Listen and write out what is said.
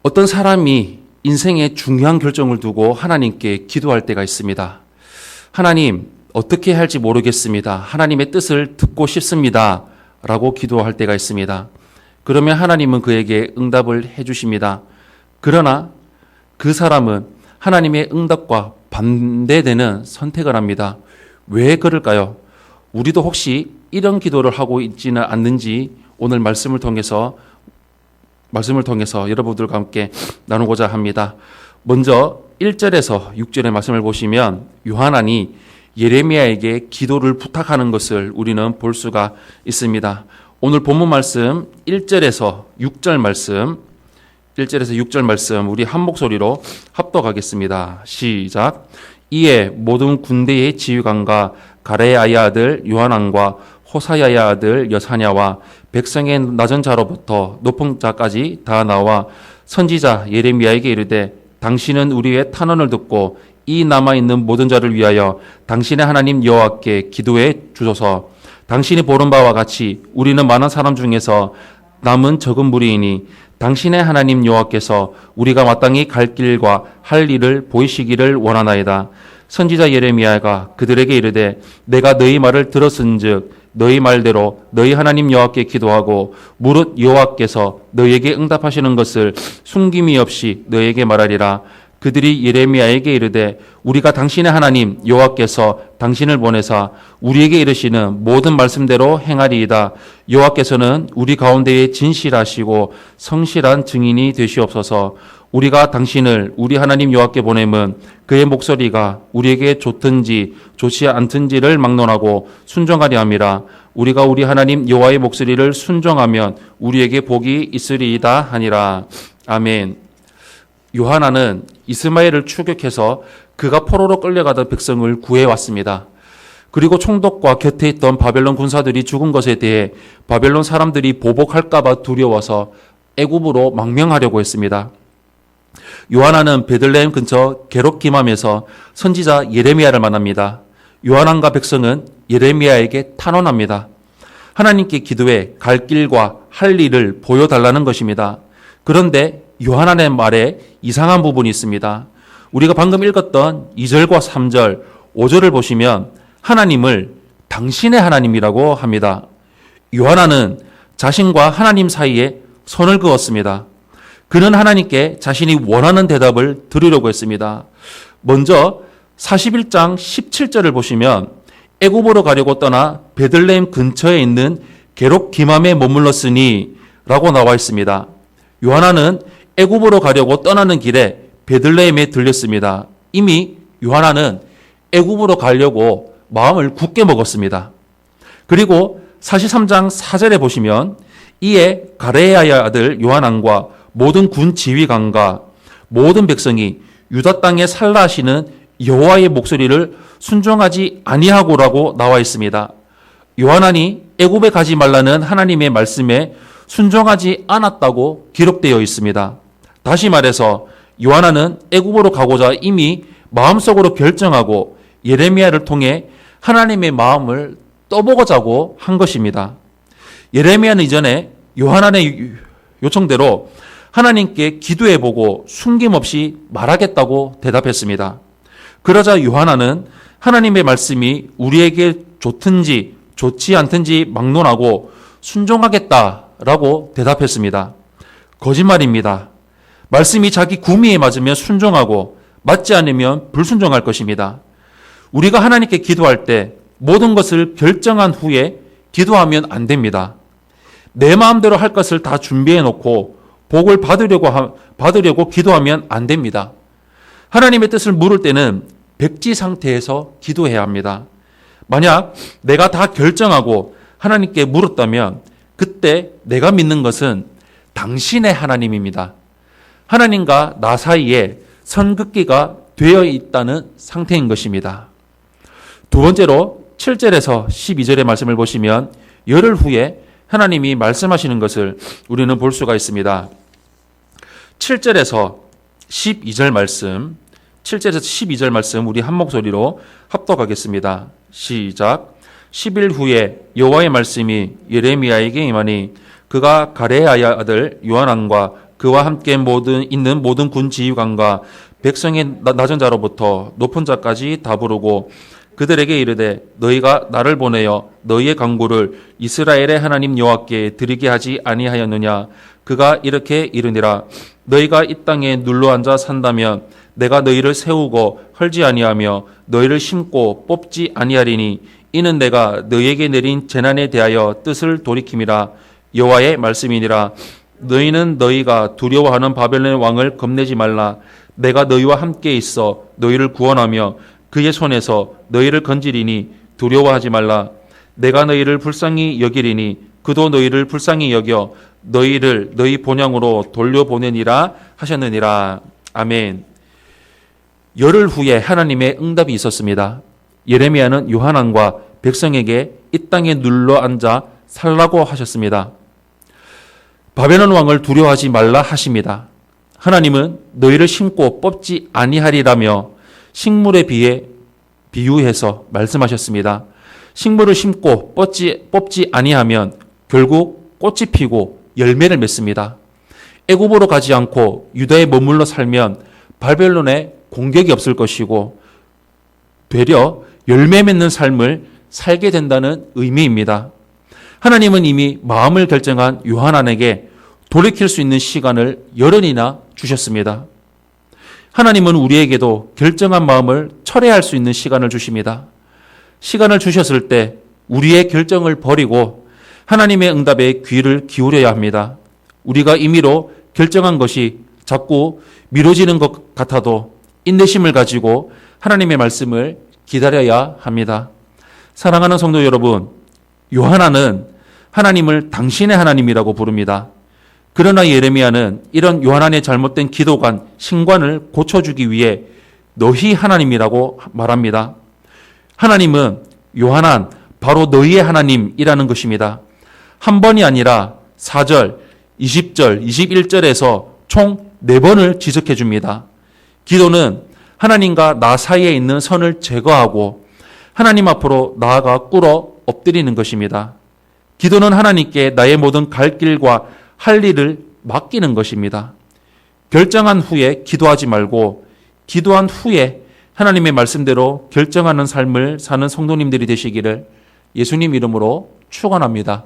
어떤 사람이 인생의 중요한 결정을 두고 하나님께 기도할 때가 있습니다. 하나님, 어떻게 할지 모르겠습니다. 하나님의 뜻을 듣고 싶습니다. 라고 기도할 때가 있습니다. 그러면 하나님은 그에게 응답을 해주십니다. 그러나 그 사람은 하나님의 응답과 반대되는 선택을 합니다. 왜 그럴까요? 우리도 혹시 이런 기도를 하고 있지는 않는지 오늘 말씀을 통해서 여러분들과 함께 나누고자 합니다. 먼저 1절에서 6절의 말씀을 보시면 요하나니 예레미야에게 기도를 부탁하는 것을 우리는 볼 수가 있습니다. 오늘 본문 말씀 1절에서 6절 말씀 우리 한 목소리로 합독하겠습니다. 시작. 이에 모든 군대의 지휘관과 가레야의 아들 요하난과 호사야의 아들 여사냐와 백성의 낮은 자로부터 높은 자까지 다 나와 선지자 예레미야에게 이르되 당신은 우리의 탄원을 듣고 이 남아있는 모든 자를 위하여 당신의 하나님 여호와께 기도해 주소서. 당신이 보는 바와 같이 우리는 많은 사람 중에서 남은 적은 무리이니 당신의 하나님 여호와께서 우리가 마땅히 갈 길과 할 일을 보이시기를 원하나이다. 선지자 예레미야가 그들에게 이르되 내가 너희 말을 들었은즉 너희 말대로 너희 하나님 여호와께 기도하고 무릇 여호와께서 너희에게 응답하시는 것을 숨김이 없이 너희에게 말하리라. 그들이 예레미야에게 이르되 우리가 당신의 하나님 여호와께서 당신을 보내사 우리에게 이르시는 모든 말씀대로 행하리이다. 여호와께서는 우리 가운데에 진실하시고 성실한 증인이 되시옵소서. 우리가 당신을 우리 하나님 여호와께 보내면 그의 목소리가 우리에게 좋든지 좋지 않든지를 막론하고 순종하려 함이라. 우리가 우리 하나님 여호와의 목소리를 순종하면 우리에게 복이 있으리이다 하니라. 아멘. 요하나는 이스마엘을 추격해서 그가 포로로 끌려가던 백성을 구해왔습니다. 그리고 총독과 곁에 있던 바벨론 군사들이 죽은 것에 대해 바벨론 사람들이 보복할까 봐 두려워서 애굽으로 망명하려고 했습니다. 요하나는 베들레헴 근처 게롯기맘에서 선지자 예레미야를 만납니다. 요하난과 백성은 예레미야에게 탄원합니다. 하나님께 기도해 갈 길과 할 일을 보여달라는 것입니다. 그런데 요하난의 말에 이상한 부분이 있습니다. 우리가 방금 읽었던 2절과 3절, 5절을 보시면 하나님을 당신의 하나님이라고 합니다. 요하난은 자신과 하나님 사이에 선을 그었습니다. 그는 하나님께 자신이 원하는 대답을 들으려고 했습니다. 먼저 41장 17절을 보시면 애굽으로 가려고 떠나 베들레헴 근처에 있는 게롯 기맘에 머물렀으니 라고 나와 있습니다. 요하나는 애굽으로 가려고 떠나는 길에 베들레헴에 들렸습니다. 이미 요하나는 애굽으로 가려고 마음을 굳게 먹었습니다. 그리고 43장 4절에 보시면 이에 가레야의 아들 요하난과 모든 군 지휘관과 모든 백성이 유다 땅에 살라 하시는 여호와의 목소리를 순종하지 아니하고라고 나와 있습니다. 요하난이 애굽에 가지 말라는 하나님의 말씀에 순종하지 않았다고 기록되어 있습니다. 다시 말해서 요하난은 애굽으로 가고자 이미 마음속으로 결정하고 예레미야를 통해 하나님의 마음을 떠보고자고 한 것입니다. 예레미야는 이전에 요하난의 요청대로 하나님께 기도해보고 숨김없이 말하겠다고 대답했습니다. 그러자 요하난은 하나님의 말씀이 우리에게 좋든지 좋지 않든지 막론하고 순종하겠다라고 대답했습니다. 거짓말입니다. 말씀이 자기 구미에 맞으면 순종하고 맞지 않으면 불순종할 것입니다. 우리가 하나님께 기도할 때 모든 것을 결정한 후에 기도하면 안 됩니다. 내 마음대로 할 것을 다 준비해 놓고 복을 받으려고 기도하면 안 됩니다. 하나님의 뜻을 물을 때는 백지 상태에서 기도해야 합니다. 만약 내가 다 결정하고 하나님께 물었다면 그때 내가 믿는 것은 당신의 하나님입니다. 하나님과 나 사이에 선긋기가 되어 있다는 상태인 것입니다. 두 번째로 7절에서 12절의 말씀을 보시면 열흘 후에 하나님이 말씀하시는 것을 우리는 볼 수가 있습니다. 7절에서 12절 말씀, 7절에서 12절 말씀 우리 한 목소리로 합독하겠습니다. 시작. 10일 후에 여호와의 말씀이 예레미야에게 임하니 그가 가레야의 아들 요하난과 그와 함께 있는 모든 군 지휘관과 백성의 낮은 자로부터 높은 자까지 다 부르고 그들에게 이르되 너희가 나를 보내어 너희의 간구를 이스라엘의 하나님 여호와께 드리게 하지 아니하였느냐. 그가 이렇게 이르니라. 너희가 이 땅에 눌러앉아 산다면 내가 너희를 세우고 헐지 아니하며 너희를 심고 뽑지 아니하리니 이는 내가 너희에게 내린 재난에 대하여 뜻을 돌이킴이라. 여호와의 말씀이니라. 너희는 너희가 두려워하는 바벨론의 왕을 겁내지 말라. 내가 너희와 함께 있어 너희를 구원하며 그의 손에서 너희를 건지리니 두려워하지 말라. 내가 너희를 불쌍히 여기리니 그도 너희를 불쌍히 여겨 너희를 너희 본향으로 돌려보내니라 하셨느니라. 아멘. 열흘 후에 하나님의 응답이 있었습니다. 예레미야는 요한안과 백성에게 이 땅에 눌러 앉아 살라고 하셨습니다. 바벨론 왕을 두려워하지 말라 하십니다. 하나님은 너희를 심고 뽑지 아니하리라며 식물에 비유해서 말씀하셨습니다. 식물을 심고 뽑지 아니하면 결국 꽃이 피고 열매를 맺습니다. 애굽으로 가지 않고 유다에 머물러 살면 바벨론에 공격이 없을 것이고 되려 열매 맺는 삶을 살게 된다는 의미입니다. 하나님은 이미 마음을 결정한 요한안에게 돌이킬 수 있는 시간을 열흘이나 주셨습니다. 하나님은 우리에게도 결정한 마음을 철회할 수 있는 시간을 주십니다. 시간을 주셨을 때 우리의 결정을 버리고 하나님의 응답에 귀를 기울여야 합니다. 우리가 임의로 결정한 것이 자꾸 미뤄지는 것 같아도 인내심을 가지고 하나님의 말씀을 기다려야 합니다. 사랑하는 성도 여러분, 요한안은 하나님을 당신의 하나님이라고 부릅니다. 그러나 예레미야는 이런 요한안의 잘못된 기도관, 신관을 고쳐주기 위해 너희 하나님이라고 말합니다. 하나님은 요한안, 바로 너희의 하나님이라는 것입니다. 한 번이 아니라 4절, 20절, 21절에서 총 4번을 지적해 줍니다. 기도는 하나님과 나 사이에 있는 선을 제거하고 하나님 앞으로 나아가 꿇어 엎드리는 것입니다. 기도는 하나님께 나의 모든 갈 길과 할 일을 맡기는 것입니다. 결정한 후에 기도하지 말고 기도한 후에 하나님의 말씀대로 결정하는 삶을 사는 성도님들이 되시기를 예수님 이름으로 축원합니다.